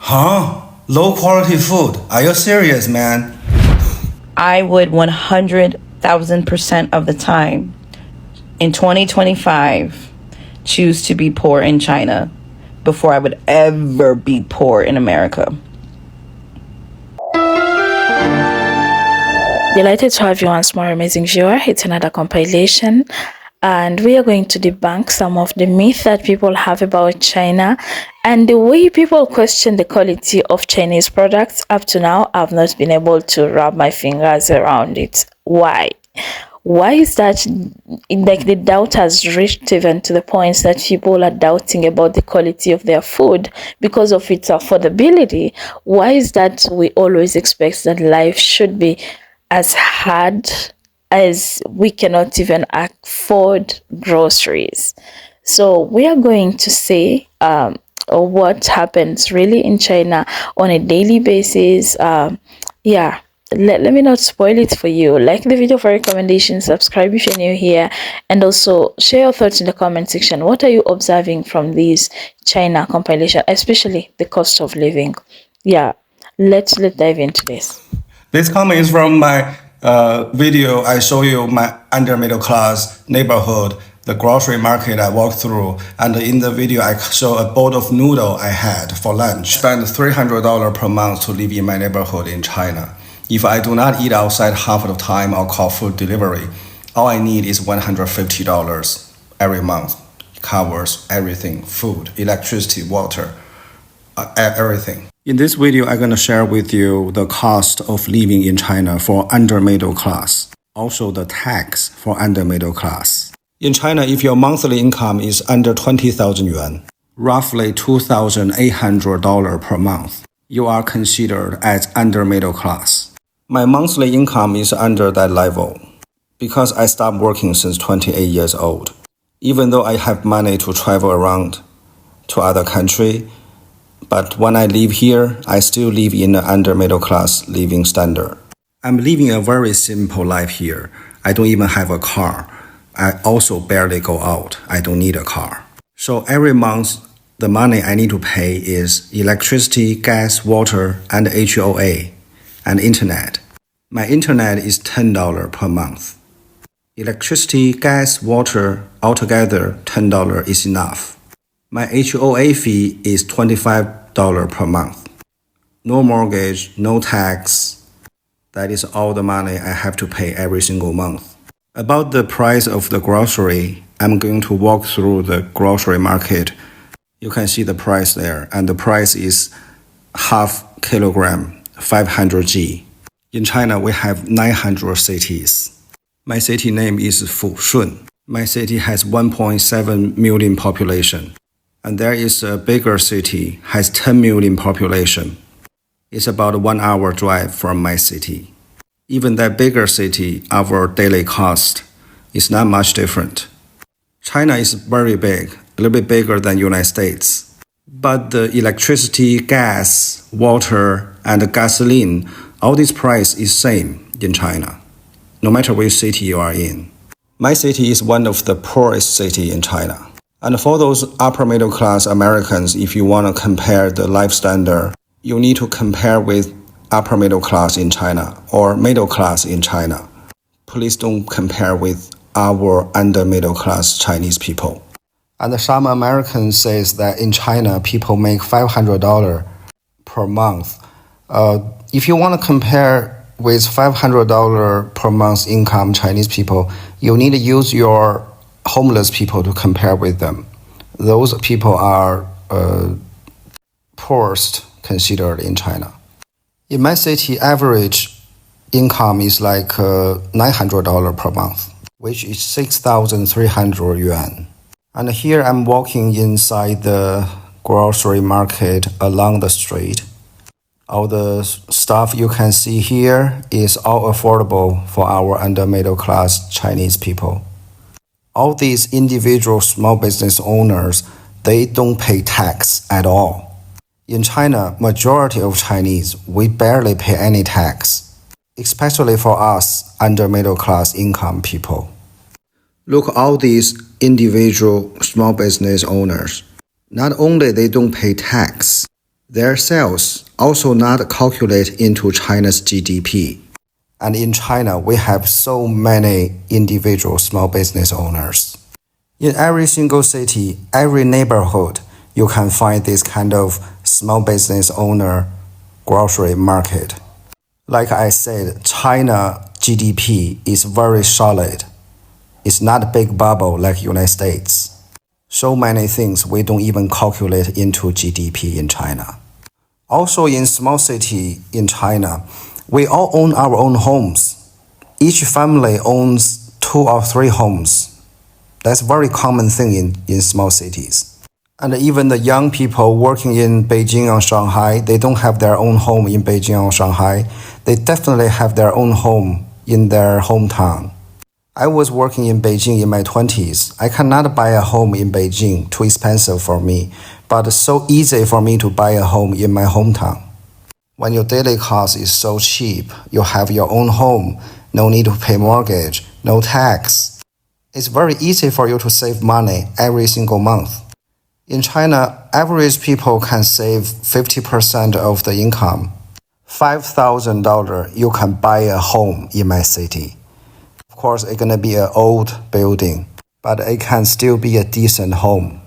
Huh? Low quality food? Are you serious, man? I would 100,000% of the time in 2025 choose to be poor in China before I would ever be poor in America. Delighted to have you once more, amazing viewer. It's another compilation, and we are going to debunk some of the myths that people have about China and the way people question the quality of Chinese products. Up to now, I've not been able to wrap my fingers around it. Why is that? Like, the doubt has reached even to the point that people are doubting about the quality of their food because of its affordability. Why is that we always expect that life should be as hard as we cannot even afford groceries? So we are going to say what happens really in China on a daily basis. Let me not spoil it for you. Like the video for recommendations, subscribe if you're new here, and also share your thoughts in the comment section. What are you observing from this China compilation, especially the cost of living? Let's dive into this. This comment is from my video. I show you my under middle class neighborhood, the grocery market I walked through, and in the video I show a bowl of noodle I had for lunch. Spend $300 per month to live in my neighborhood in China. If I do not eat outside half of the time or call food delivery, all I need is $150 every month. It covers everything: food, electricity, water, everything. In this video, I'm going to share with you the cost of living in China for under middle class. Also the tax for under middle class. In China, if your monthly income is under 20,000 yuan, roughly $2,800 per month, you are considered as under middle class. My monthly income is under that level because I stopped working since 28 years old. Even though I have money to travel around to other countries, but when I live here, I still live in an under middle class living standard. I'm living a very simple life here. I don't even have a car. I also barely go out. I don't need a car. So every month, the money I need to pay is electricity, gas, water, and HOA, and internet. My internet is $10 per month. Electricity, gas, water, altogether $10 is enough. My HOA fee is $25 per month. No mortgage, no tax. That is all the money I have to pay every single month. About the price of the grocery, I'm going to walk through the grocery market. You can see the price there, and the price is half kilogram, 500G. In China, we have 900 cities. My city name is Fushun. My city has 1.7 million population. And there is a bigger city, has 10 million population. It's about a 1 hour drive from my city. Even that bigger city, our daily cost is not much different. China is very big, a little bit bigger than United States. But the electricity, gas, water, and gasoline, all this price is same in China, no matter which city you are in. My city is one of the poorest city in China. And for those upper middle class Americans, if you want to compare the life standard, you need to compare with upper middle class in China or middle class in China. Please don't compare with our under middle class Chinese people. And some Americans says that in China, people make $500 per month. If you want to compare with $500 per month income Chinese people, you need to use your homeless people to compare with them. Those people are poorest considered in China. In my city, average income is like $900 per month, which is 6,300 yuan. And here I'm walking inside the grocery market along the street. All the stuff you can see here is all affordable for our under middle class Chinese people. All these individual small business owners, they don't pay tax at all. In China, majority of Chinese, we barely pay any tax, especially for us under middle class income people. Look, all these individual small business owners, not only they don't pay tax, Their sales also not calculated into China's GDP. And in China, we have so many individual small business owners. In every single city, every neighborhood, you can find this kind of small business owner grocery market. Like I said, China GDP is very solid. It's not a big bubble like United States. So many things we don't even calculate into GDP in China. Also in small city in China, we all own our own homes. Each family owns 2 or 3 homes. That's a very common thing in small cities. And even the young people working in Beijing or Shanghai, they don't have their own home in Beijing or Shanghai. They definitely have their own home in their hometown. I was working in Beijing in my 20s. I cannot buy a home in Beijing, too expensive for me, but it's so easy for me to buy a home in my hometown. When your daily cost is so cheap, you have your own home, no need to pay mortgage, no tax. It's very easy for you to save money every single month. In China, average people can save 50% of the income. $5,000, you can buy a home in my city. Of course, it's gonna be an old building, but it can still be a decent home.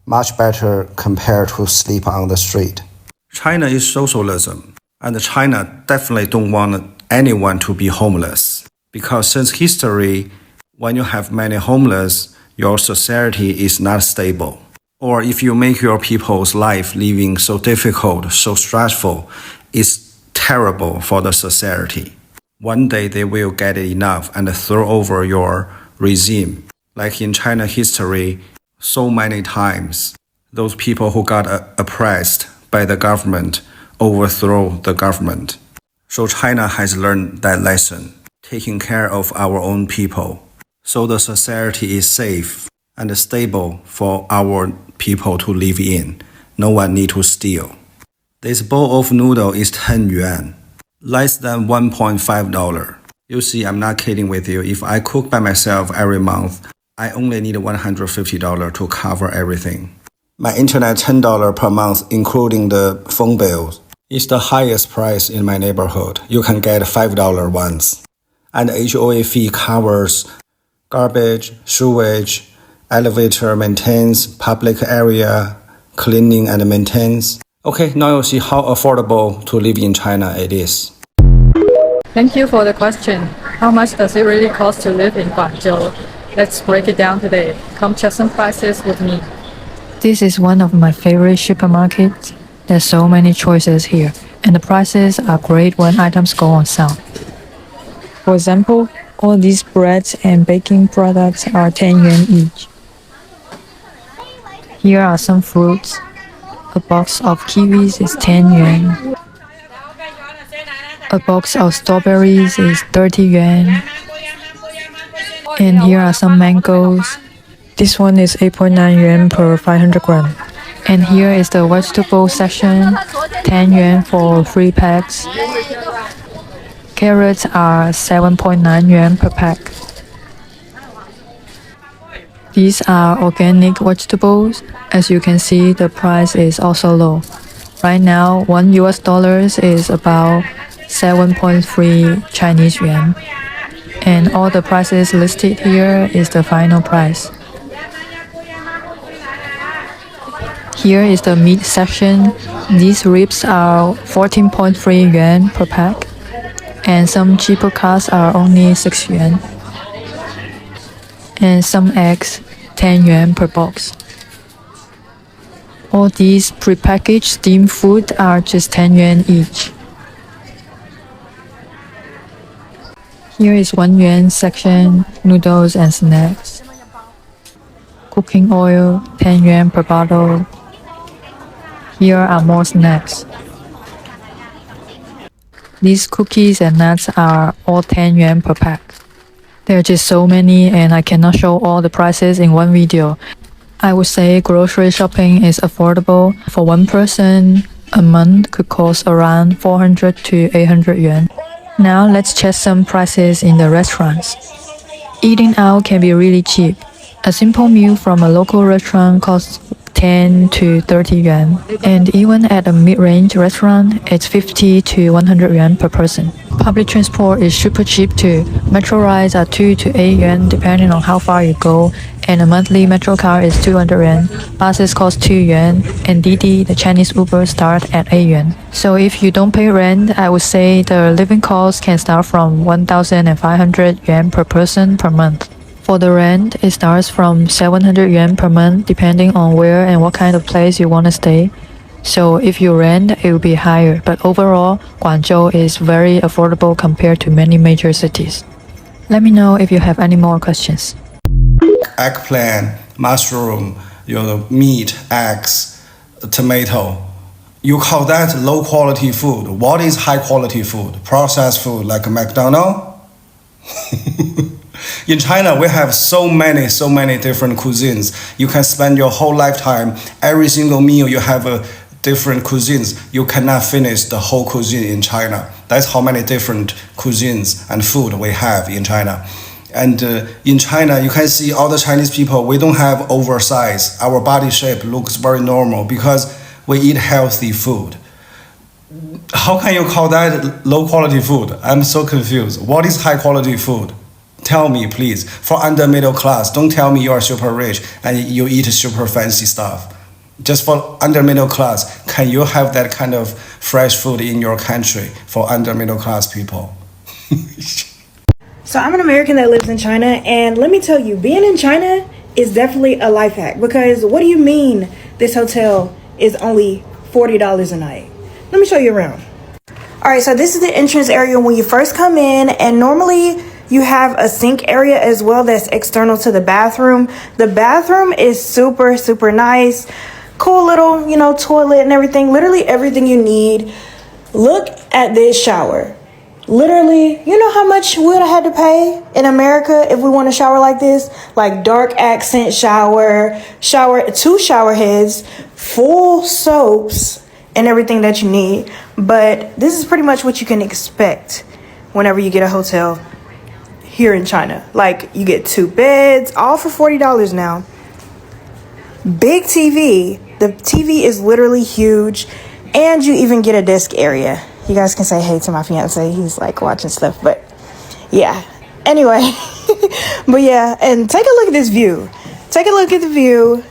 Much better compared to sleep on the street. China is socialism, and China definitely don't want anyone to be homeless. Because since history, when you have many homeless, your society is not stable. Or if you make your people's life living so difficult, so stressful, it's terrible for the society. One day they will get enough and throw over your regime. Like in China history, so many times, those people who got oppressed by the government overthrow the government. So China has learned that lesson, taking care of our own people. So the society is safe and stable for our people to live in. No one need to steal. This bowl of noodle is 10 yuan, less than $1.5. You see, I'm not kidding with you. If I cook by myself every month, I only need $150 to cover everything. My internet $10 per month, including the phone bills, is the highest price in my neighborhood. You can get $5 once. And HOA fee covers garbage, sewage, elevator maintenance, public area, cleaning and maintenance. Okay, now you see how affordable to live in China it is. Thank you for the question. How much does it really cost to live in Guangzhou? Let's break it down today. Come check some prices with me. This is one of my favorite supermarkets. There's so many choices here, and the prices are great when items go on sale. For example, all these breads and baking products are 10 yuan each. Here are some fruits. A box of kiwis is 10 yuan. A box of strawberries is 30 yuan. And here are some mangoes. This one is 8.9 yuan per 500 gram. And here is the vegetable section, 10 yuan for 3 packs. Carrots are 7.9 yuan per pack. These are organic vegetables. As you can see, the price is also low. Right now, $1 is about 7.3 Chinese yuan. And all the prices listed here is the final price. Here is the meat section. These ribs are 14.3 yuan per pack. And some cheaper cuts are only 6 yuan. And some eggs, 10 yuan per box. All these prepackaged steamed food are just 10 yuan each. Here is 1 yuan section, noodles and snacks. Cooking oil, 10 yuan per bottle. Here are more snacks. These cookies and nuts are all 10 yuan per pack. There are just so many and I cannot show all the prices in one video. I would say grocery shopping is affordable. For one person, a month could cost around 400 to 800 yuan. Now let's check some prices in the restaurants. Eating out can be really cheap. A simple meal from a local restaurant costs 10 to 30 yuan. And even at a mid-range restaurant, it's 50 to 100 yuan per person. Public transport is super cheap too. Metro rides are 2 to 8 yuan depending on how far you go, and a monthly metro car is 200 yuan. Buses cost 2 yuan, and Didi, the Chinese Uber, start at 8 yuan. So if you don't pay rent, I would say the living cost can start from 1,500 yuan per person per month. For the rent, it starts from 700 yuan per month depending on where and what kind of place you want to stay. So if you rent, it will be higher, but overall, Guangzhou is very affordable compared to many major cities. Let me know if you have any more questions. Eggplant, mushroom, meat, eggs, tomato. You call that low quality food. What is high quality food? Processed food like McDonald's? In China, we have so many different cuisines. You can spend your whole lifetime, every single meal you have a different cuisines. You cannot finish the whole cuisine in China. That's how many different cuisines and food we have in China. And in China, you can see all the Chinese people, we don't have oversized. Our body shape looks very normal because we eat healthy food. How can you call that low quality food? I'm so confused. What is high quality food? Tell me, please. For under middle class, don't tell me you are super rich and you eat super fancy stuff. Just for under middle class, can you have that kind of fresh food in your country for under middle class people? So I'm an American that lives in China, and let me tell you, being in China is definitely a life hack, because what do you mean this hotel is only $40 a night? Let me show you around. All right, so this is the entrance area when you first come in, and normally you have a sink area as well that's external to the bathroom. The bathroom is super, super nice. Cool little, toilet and everything. Literally everything you need. Look at this shower. Literally, you know how much we would have had to pay in America if we want a shower like this? Like dark accent shower, 2 shower heads, full soaps, and everything that you need. But this is pretty much what you can expect whenever you get a hotel here in China. Like, you get 2 beds, all for $40 now. Big TV. The TV is literally huge, and you even get a desk area. You guys can say hey to my fiance. He's like watching stuff, but yeah. Anyway, but yeah, and take a look at this view. Take a look at the view.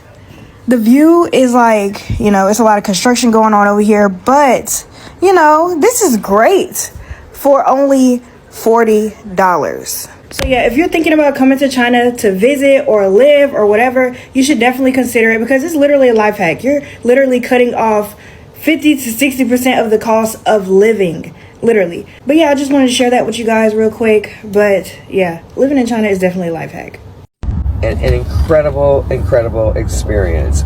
The view is like, it's a lot of construction going on over here, but this is great for only $40. So yeah, if you're thinking about coming to China to visit or live or whatever, you should definitely consider it, because it's literally a life hack. You're literally cutting off 50 to 60% of the cost of living, literally. But yeah, I just wanted to share that with you guys real quick. But yeah, living in China is definitely a life hack. An incredible experience.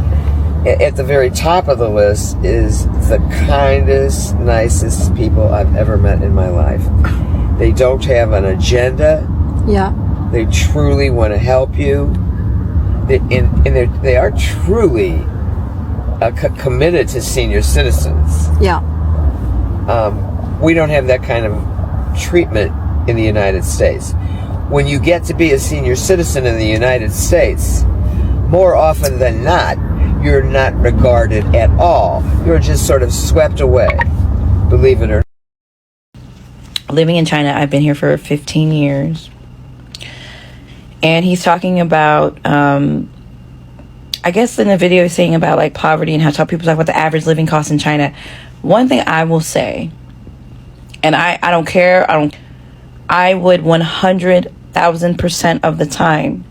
At the very top of the list is the kindest, nicest people I've ever met in my life. They don't have an agenda. Yeah. They truly want to help you. They are truly committed to senior citizens. Yeah. We don't have that kind of treatment in the United States. When you get to be a senior citizen in the United States, more often than not, you're not regarded at all. You're just sort of swept away, believe it or not. Living in China, I've been here for 15 years. And he's talking about, I guess in the video he's saying about like poverty and how people talk about the average living cost in China. One thing I will say, and I don't care, I would 100,000% of the time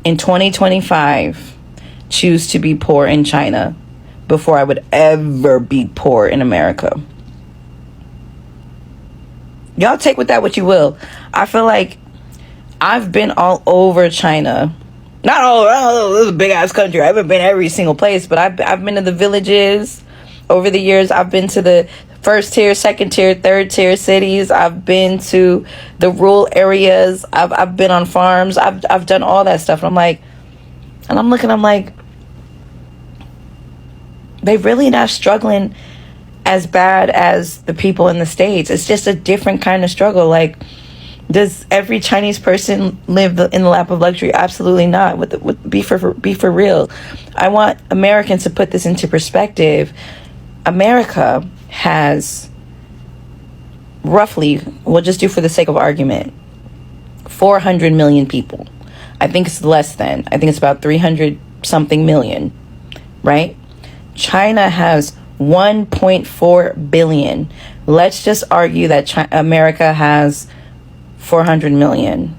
in 2025 choose to be poor in China before I would ever be poor in America. Y'all take with that what you will. I feel like I've been all over China. Not all over, this is a big ass country. I haven't been every single place, but I've been to the villages over the years. I've been to the first tier, second tier, third tier cities. I've been to the rural areas. I've been on farms. I've done all that stuff. And I'm like, they really not struggling as bad as the people in the States. It's just a different kind of struggle. Like, Does every Chinese person live in the lap of luxury? Absolutely not. Be for real. I want Americans to put this into perspective. America has roughly, we'll just do for the sake of argument, 400 million people. I think it's less than. I think it's about 300 something million, right? China has 1.4 billion. Let's just argue that America has 400 million.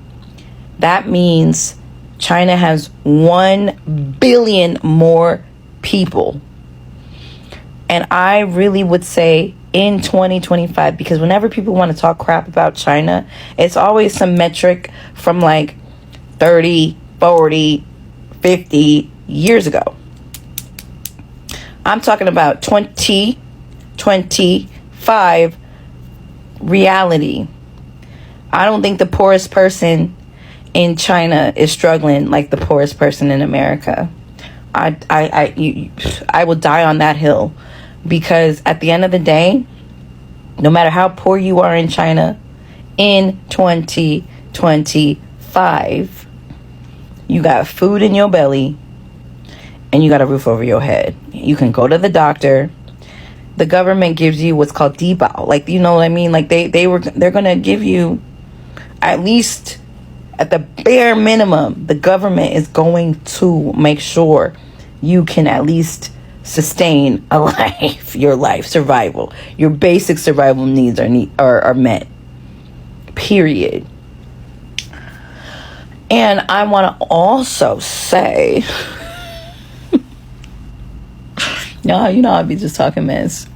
That means China has 1 billion more people. And I really would say in 2025, because whenever people want to talk crap about China, it's always some metric from like 30, 40, 50 years ago. I'm talking about 2025 reality. I don't think the poorest person in China is struggling like the poorest person in America. I will die on that hill, because at the end of the day, no matter how poor you are in China, in 2025, you got food in your belly and you got a roof over your head. You can go to the doctor. The government gives you what's called DEBUNKED. Like, you know what I mean? Like they're going to give you, at least at the bare minimum, the government is going to make sure you can at least sustain a life, your life survival. Your basic survival needs are met. Period. And I want to also say, no, you know, I'll be just talking mess.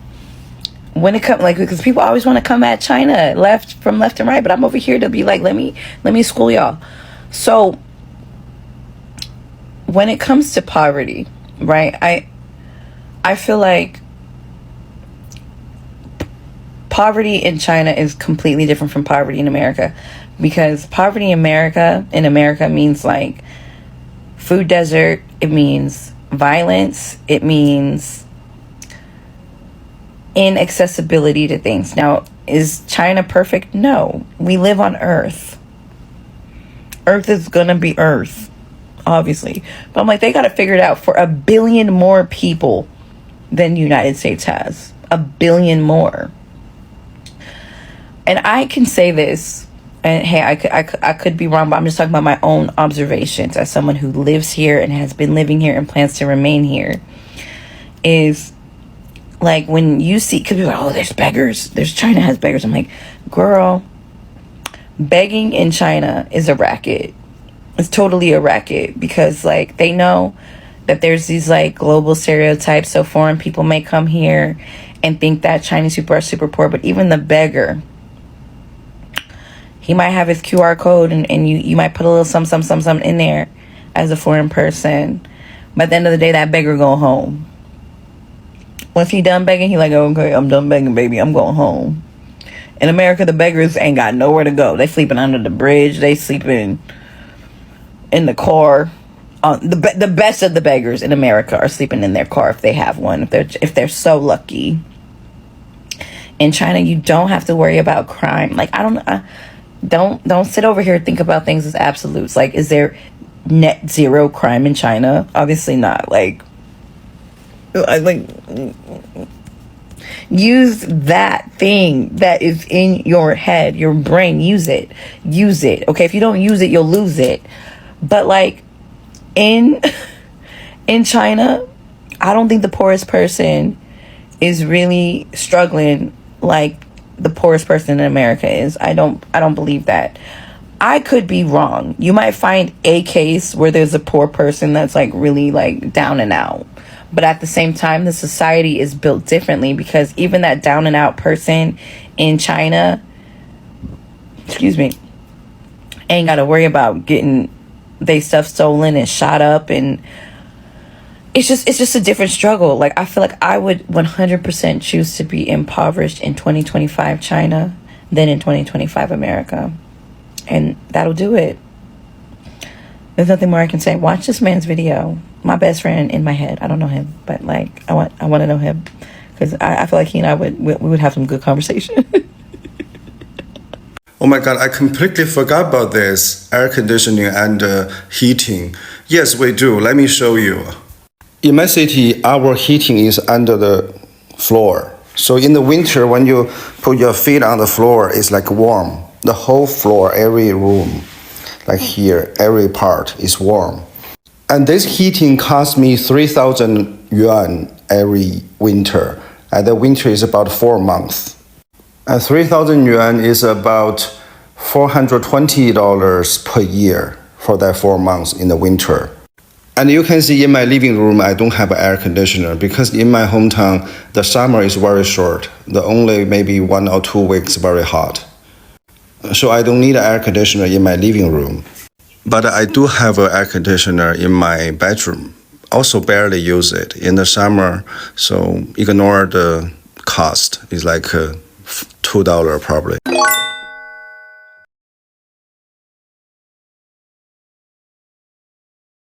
When it comes, like, because people always want to come at China left and right, but I'm over here to be like, let me school y'all. So when it comes to poverty, right, I feel like poverty in China is completely different from poverty in America, because poverty in America means like food desert, it means violence, it means inaccessibility to things. Now, is China perfect? No. We live on Earth. Earth is gonna be Earth, obviously. But I'm like, they gotta figure it out for 1 billion more people than the United States has. 1 billion more. And I can say this, and hey, I could be wrong, but I'm just talking about my own observations as someone who lives here and has been living here and plans to remain here, is like when you see, because people are like, oh, there's beggars, China has beggars. I'm like, girl, begging in China is a racket. It's totally a racket, because like they know that there's these like global stereotypes. So foreign people may come here and think that Chinese people are super poor, but even the beggar, he might have his QR code and you might put a little some in there as a foreign person. But at the end of the day, that beggar go home. Once he done begging, he like, okay, I'm done begging, baby, I'm going home. In America, the beggars ain't got nowhere to go. They sleeping under the bridge. They sleeping in the car. The best of the beggars in America are sleeping in their car if they have one. If they're so lucky. In China, you don't have to worry about crime. Like, don't sit over here and think about things as absolutes. Like, is there net zero crime in China? Obviously not. Like use that thing that is in your head, your brain. Use it. Okay, if you don't use it, you'll lose it. But like in China, I don't think the poorest person is really struggling like the poorest person in America is. I don't believe that. I could be wrong. You might find a case where there's a poor person that's like really like down and out. But at the same time, the society is built differently, because even that down and out person in China, ain't got to worry about getting they stuff stolen and shot up, and it's just a different struggle. Like, I feel like I would 100% choose to be impoverished in 2025 China than in 2025 America. And that'll do it. There's nothing more I can say. Watch this man's video. My best friend in my head. I don't know him, but like I want to know him, because I feel like he and I would have some good conversation. Oh my God, I completely forgot about this air conditioning and heating. Yes, we do. Let me show you. In my city, our heating is under the floor. So in the winter, when you put your feet on the floor, it's like warm. The whole floor, every room, like here, every part is warm. And this heating costs me 3,000 yuan every winter. And the winter is about 4 months. And 3,000 yuan is about $420 per year for that 4 months in the winter. And you can see in my living room, I don't have an air conditioner because in my hometown, the summer is very short. The only maybe 1 or 2 weeks very hot. So I don't need an air conditioner in my living room. But I do have an air conditioner in my bedroom. Also barely use it in the summer, so ignore the cost. It's like $2 probably.